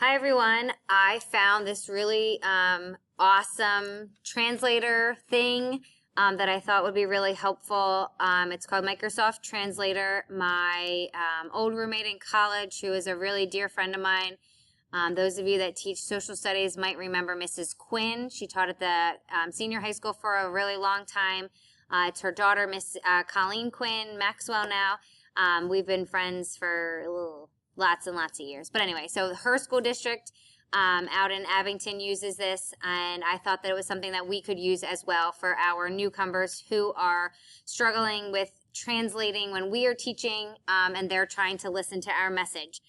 Hi everyone. I found this really awesome translator thing that I thought would be really helpful. It's called Microsoft Translator. My old roommate in college, who is a really dear friend of mine, those of you that teach social studies might remember Mrs. Quinn. She taught at the senior high school for a really long time. It's her daughter, Miss Colleen Quinn Maxwell now. We've been friends for lots and lots of years. But anyway, so her school district out in Abington uses this, and I thought that it was something that we could use as well for our newcomers who are struggling with translating when we are teaching and they're trying to listen to our message.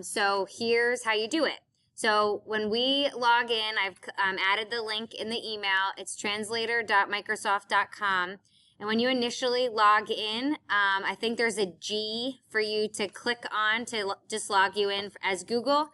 So here's how you do it. So when we log in, I've added the link in the email. It's translator.microsoft.com. And when you initially log in, I think there's a G for you to click on to just log you in as Google.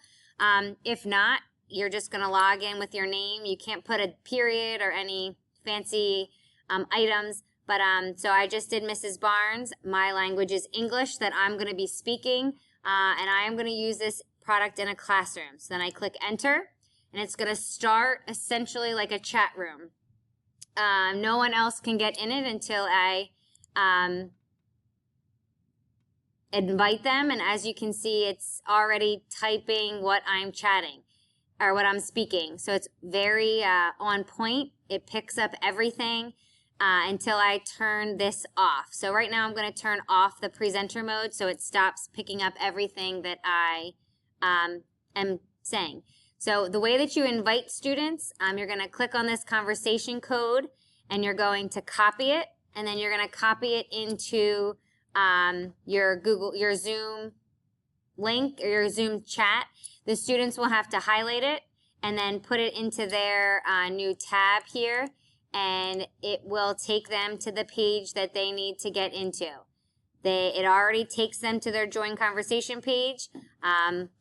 If not, you're just going to log in with your name. You can't put a period or any fancy items. But so I just did Mrs. Barnes. My language is English that I'm going to be speaking. And I am going to use this product in a classroom. So then I click enter, and it's going to start essentially like a chat room. No one else can get in it until I invite them. And as you can see, it's already typing what I'm chatting or what I'm speaking. So it's very on point. It picks up everything until I turn this off. So right now I'm going to turn off the presenter mode so it stops picking up everything that I am saying. So the way that you invite students, you're going to click on this conversation code and you're going to copy it, and then you're going to copy it into your Zoom link or your Zoom chat. The students will have to highlight it and then put it into their new tab here, and it will take them to the page that they need to get into. It already takes them to their join conversation page.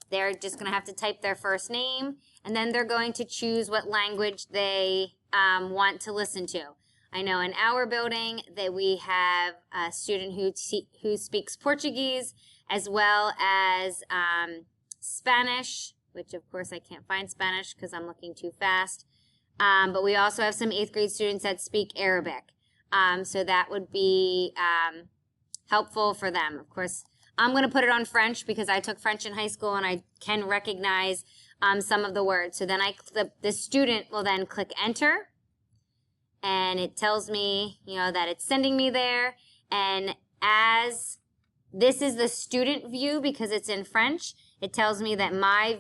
They're just going to have to type their first name, and then they're going to choose what language they want to listen to. I know in our building that we have a student who speaks Portuguese as well as Spanish, which of course I can't find Spanish because I'm looking too fast. But we also have some 8th grade students that speak Arabic. So that would be helpful for them. Of course, I'm going to put it on French because I took French in high school and I can recognize some of the words. So then the student will then click enter, and it tells me, that it's sending me there. And as this is the student view because it's in French, it tells me that my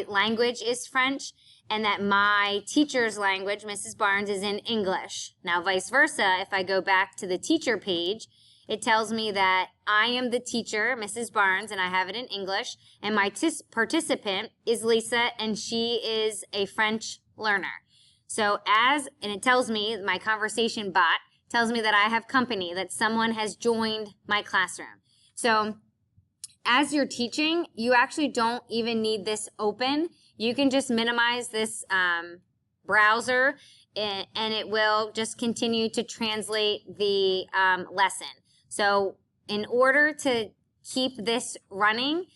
language is French, and that my teacher's language, Mrs. Barnes, is in English. Now, vice versa, if I go back to the teacher page, it tells me that I am the teacher, Mrs. Barnes, and I have it in English, and my participant is Lisa, and she is a French learner. So and it tells me, my conversation bot tells me that I have company, that someone has joined my classroom. So as you're teaching, you actually don't even need this open. You can just minimize this browser, and it will just continue to translate the lesson. So in order to keep this running,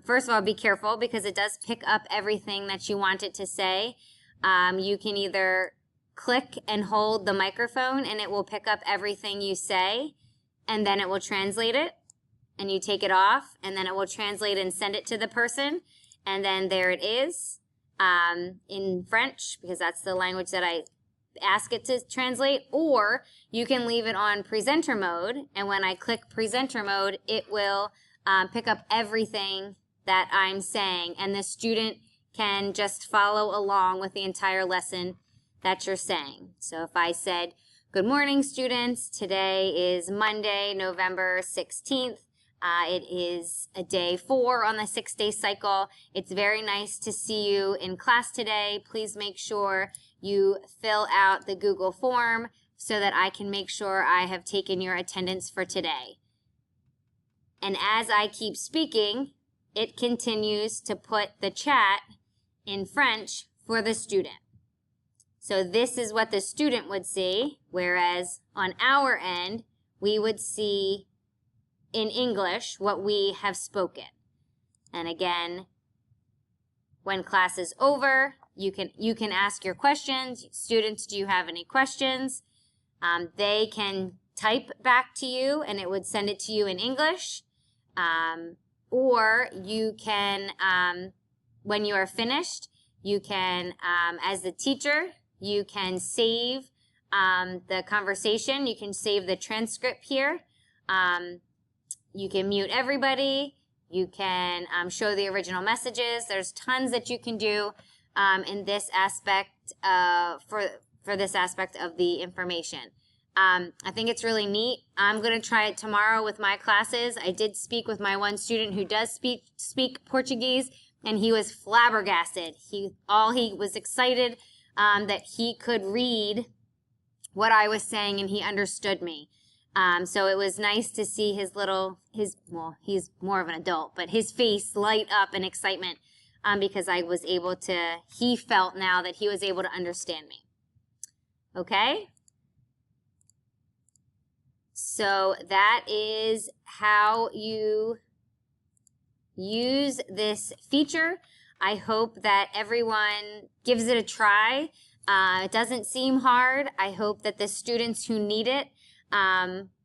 first of all, be careful because it does pick up everything that you want it to say. You can either click and hold the microphone and it will pick up everything you say, and then it will translate it, and you take it off, and then it will translate and send it to the person, and then there it is in French because that's the language that I ask it to translate. Or you can leave it on presenter mode, and when I click presenter mode, it will pick up everything that I'm saying, and the student can just follow along with the entire lesson that you're saying. So if I said, good morning, students, today is Monday, November 16th. It is a day 4 on the 6-day cycle. It's very nice to see you in class today. Please make sure you fill out the Google form so that I can make sure I have taken your attendance for today. And as I keep speaking, it continues to put the chat in French for the student. So this is what the student would see, whereas on our end, we would see in English what we have spoken. And again, When class is over, you can ask your questions. Students, do you have any questions? They can type back to you and it would send it to you in English. Or you can, when you are finished, you can, as the teacher, you can save the conversation. You can save the transcript here. You can mute everybody. You can show the original messages. There's tons that you can do in this aspect for this aspect of the information. I think it's really neat. I'm going to try it tomorrow with my classes. I did speak with my one student who does speak Portuguese, and he was flabbergasted. He was excited that he could read what I was saying and he understood me. So it was nice to see well, he's more of an adult, but his face light up in excitement because he felt now that he was able to understand me. Okay? So that is how you use this feature. I hope that everyone gives it a try. It doesn't seem hard. I hope that the students who need it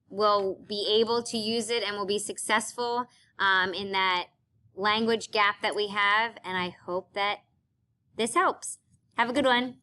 will be able to use it and will be successful in that language gap that we have. And I hope that this helps. Have a good one.